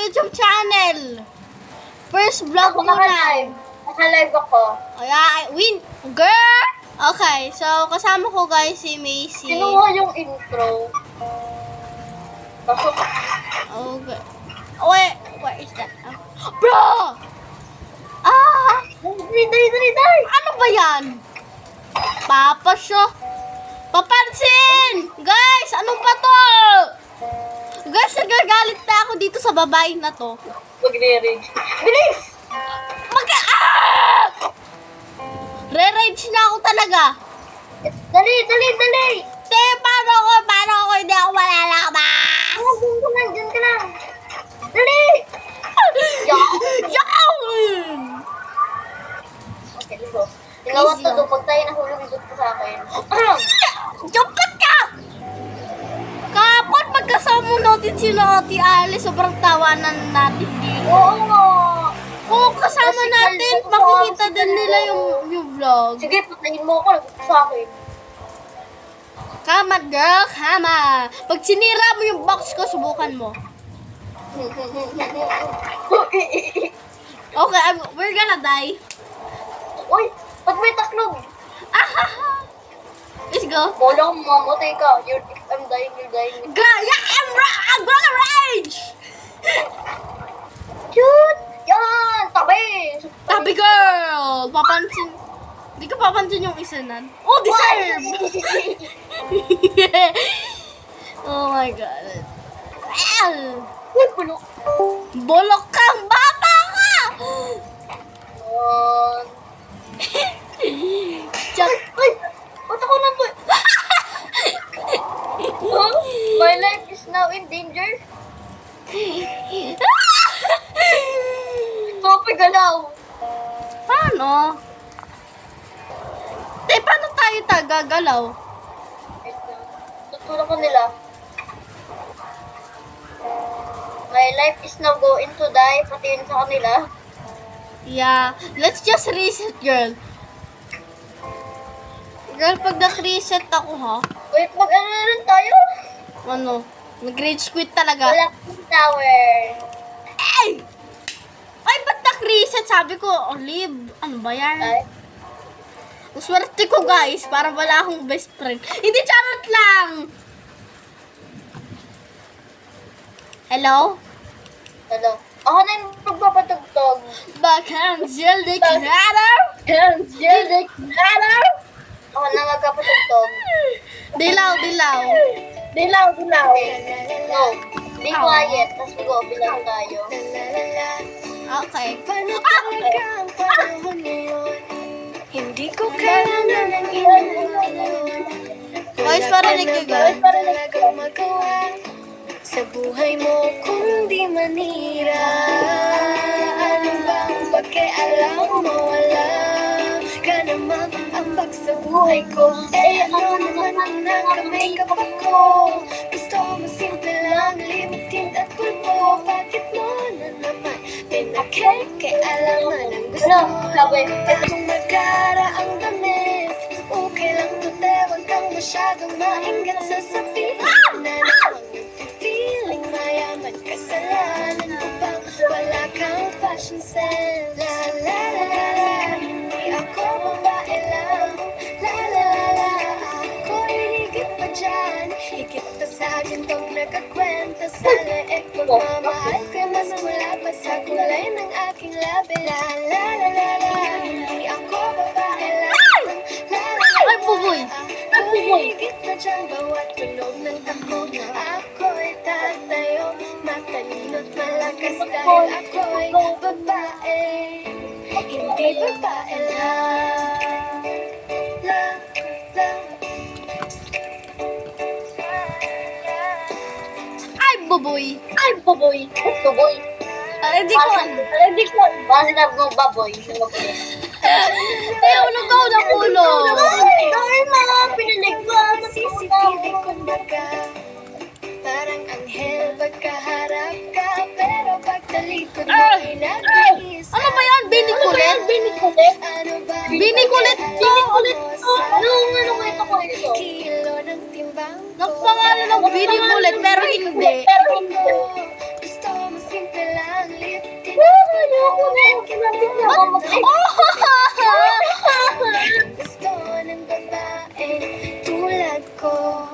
YouTube channel. First vlog Ako mo na. naka-live. Naka-live ako. Ay, win. Girl! Okay, so kasama ko guys si Macy. Kinuha yung intro. Pasok. Okay. Wait, what is that? Bro! Ah! Dali. Ano ba yan? Papa siya. Papansin! Guys, ano ba to? Guys, nagagalit na ako dito sa babae na to. Magre-rage. Bilis! Re-rage na ako talaga. Dali. Te, paano ako? Hindi ako malalakbas. Diyan ka lang. Dali! Yawn! Okay, let's go. Tinawag to doon. Pag tayo nahulog, ikot ka sa akin. Jumpat ka! Kapon, magkasama natin sila Ate Alice. Sobrang tawanan natin dito. Oo nga. Kung kasama Kasi natin, kalbo ko makikita ako din sa nila yung vlog. Sige, patayin mo ako. Ikot ka sa akin. Come on, girl. Come on. Pag sinira mo yung box ko, subukan mo. Okay, we're gonna die. Uy, ba't may taklog? Let's go. Bola kang mamatay ka. I'm dying. Girl, yeah, I'm gonna rage! Cute! Yan! Tabi! Tabi, girl! Papansin. Hindi ka papansin yung isa nan. Oh, deserve! Oh my God. Uy, puno. Bolok kang bata ka! Chak. Ay! Ba't ako na to? Huh? My life is now in danger. Topi galaw. Paano? Paano tayo gagalaw? Tutulong ko nila. My life is now going to die. Pati yun sa kanila. Yeah. Let's just reset, girl. Girl, pag nag-reset ako, ha? Wait, mag-ano na rin tayo? Ano? Nag-rage quit talaga. Wala akong tower. Ay! Ay, ba't nag-reset? Sabi ko, Olive, ano ba yan? Ay. Ang swerte ko, guys, para wala akong best friend. Hindi, charot lang! Hello? Hello. Ako na yung magpapatugtog. Bakang Zelda Kinado? Jelly Claro! Ako na magpapatugtog. Dilaw. Dilaw. No. Be quiet. Tapos go, bilang tayo. Okay. Hindi ko kailangan ng ilan. Guys, parinig ko, girl. Magawa sa buhay mo kung di manira. Ano bang pakialam mo? Wala ka naman ambag sa buhay ko. Eh ano naman ang nakamay ka pa ko? Gusto mo simple lang, limited at pulpo. Bakit mo na naman pinakikialaman ang gusto mo? Kung magkara ang damit, okay lang to te. Huwag kang masyadong mainggan sa sabihin na namang feeling mayaman. Kasalanan ko bang wala kang fashion sense? La la la la, hindi ako babae lang. La la la la, ako'y higit pa dyan. Higit pa sa akin tong nagkakwenta sa leeg. Pagmamahal ko'y mas mula pa sa kulay ng aking labi. La la la la la, hindi ako babae lang. La la la la, Ay, buboy. ako'y higit pa dyan. Bawat tunog ng takbo ako'y tatayo. Matalino't malakas dahil ako'y babae. Hindi babae lang. La, la. Ay, buboy. Tuboy. Hindi ko. Bakit sinabi mo baboy? Tayo, ulog ako ng ulo. Dahil mga pinilig mo. CCTV kumbaga, parang anghel pagkaharap ka. Pero pagtalikod mo ay nag-iisa. Ano ba yan? Binikulit? Ano ba? Binikulit to. Ano nga ito ko ito? Kilo ng timbang ko. Nagpangalan ng binikulit pero hindi. Gusto mo simple lang. Gusto ng babae tulad ko.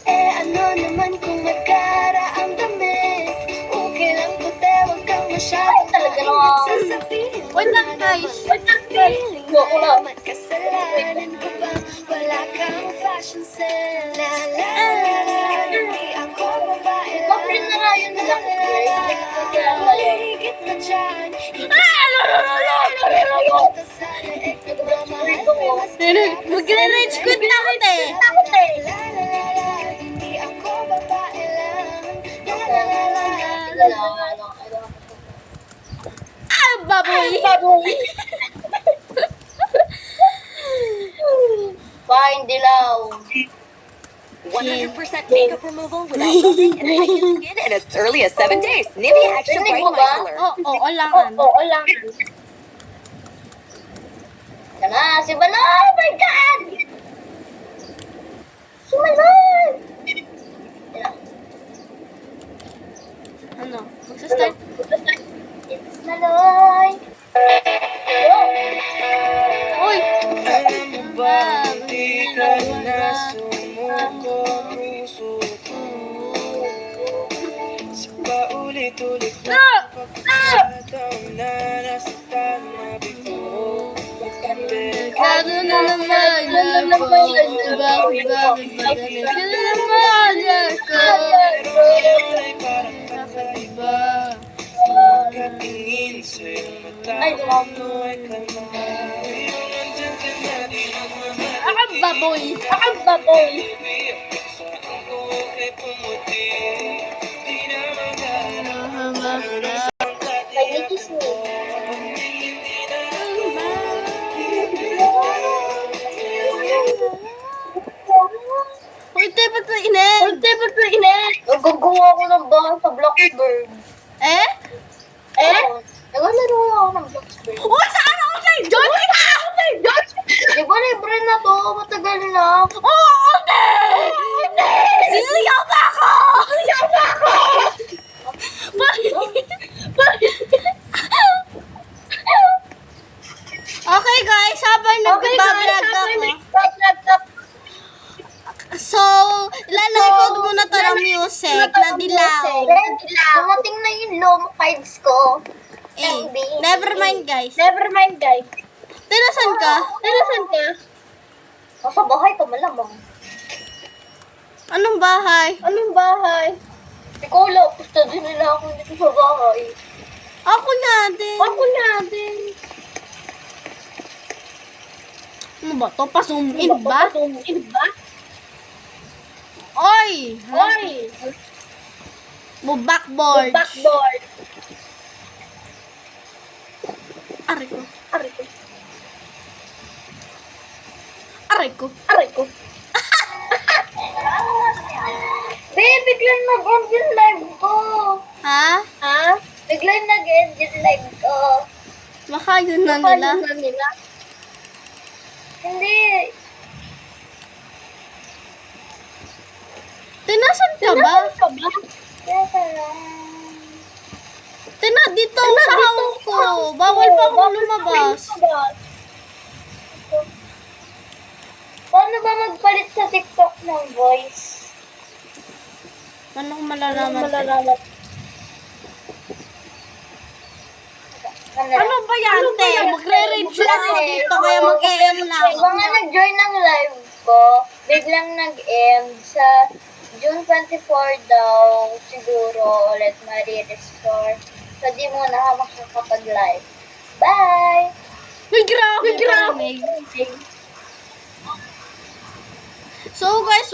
Eh ano naman kung magkaraang damit? Okay lang puti, huwag kang masyadong Talaga maingat. naman. Sasabihin mo Wait lang, na guys. naman feeling mo kasalanan ko ba? Wala kang fashion sense. La la la la, hindi ako babae lang. Bakit na nga yun lang? Higit na dyan, sa leeg, nagmamahal may mas Magre-rage quit na ako, te. la la la la, hindi ako babae lang. La la la la. Ah, baboy. Fine, dilaw. 100% makeup removal without building and affecting skin in as early as 7 days. Nivea Extra Rinig Bright mo ba? Micellar. Oo, langan. Oo lang. Yan na, si Balon! Oh my God! Si Balon! Ano? Magsa-start? It's Maloy! Uy! Paulit-ulit na Ah! pagkakataon na nasaktan na bito. Kado na naman ako. Bakit ka na naman ako? Ay parang Kakaiba. pagkatingin sa'yo mata Ay, mo ay kalma. Iyong andyan ka na di magmamahal. Akang baboy. Ang baboy! Saan ko kay pumuti. Di na magana. Nagikis mo. Uy, te, ba't na inel? Nagagawa ako ng bahay sa Bloxburg. Eh? Naglalaro ako ng Bloxburg. Uy, saan ako sa'yo? John, di ba? Di ba libre na to? Matagal na. Oo, te! Sisigaw pa ako! Okay guys, habang nagbablog ako. So, ilalagay ko muna to ng music na dilaw. Dumating na yung low cards ko. Never mind guys. Tinasan ka? Nasa bahay ko malamang. Anong bahay? Ikaw lang, gusto din nila ako dito sa bahay. Ako nga din. Ano ba to? Pa-zoom in ba? Oy! Backboard. Aray ko. Babe, biglang nag-end yung live ko. Ha? Biglang nag-end yung live ko. Baka yun na nila. Hindi. Tinasan ka ba? Yes, alam. Tina, dito sa house ko. Bawal pa akong lumabas. Paano ba magpalit sa TikTok ng voice? Paano ko malalaman? Ano ba yan, te? Magre-rage lang ako dito, kaya mag-EM na ako. Mga nag-join ng live ko, biglang nag-end sa June 24 daw, siguro, ulit ma-restore. So, di mo na makakapag-live. Bye! Uy, grabe. Grabe. So guys,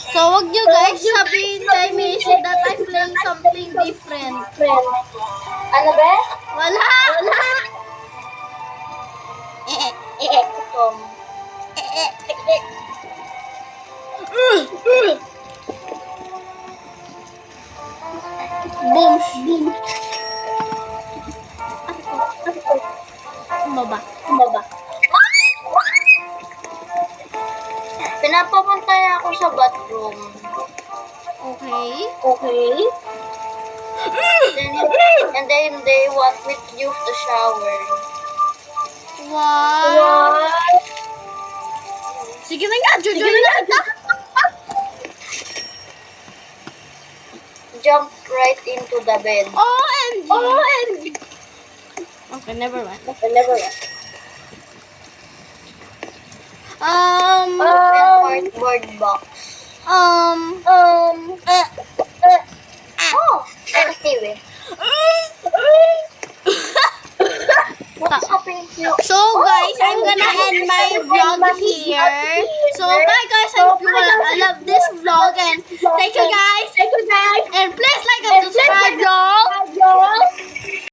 so wag nyo guys sabihin kay Macy that I'm playing something different. Ano ba? Wala. Tom. Boom. Ano ba? Ano ba? Okay. And then they want me to use the shower. Wow. Sige na nga, jojoy na kita. Jump right into the bed. OMG. Okay, never mind. Open cardboard box. Oh, anyway. What's happening to you? So guys, I'm gonna end my vlog here. So bye guys, I hope you will love this vlog and thank you guys. And please like and subscribe y'all.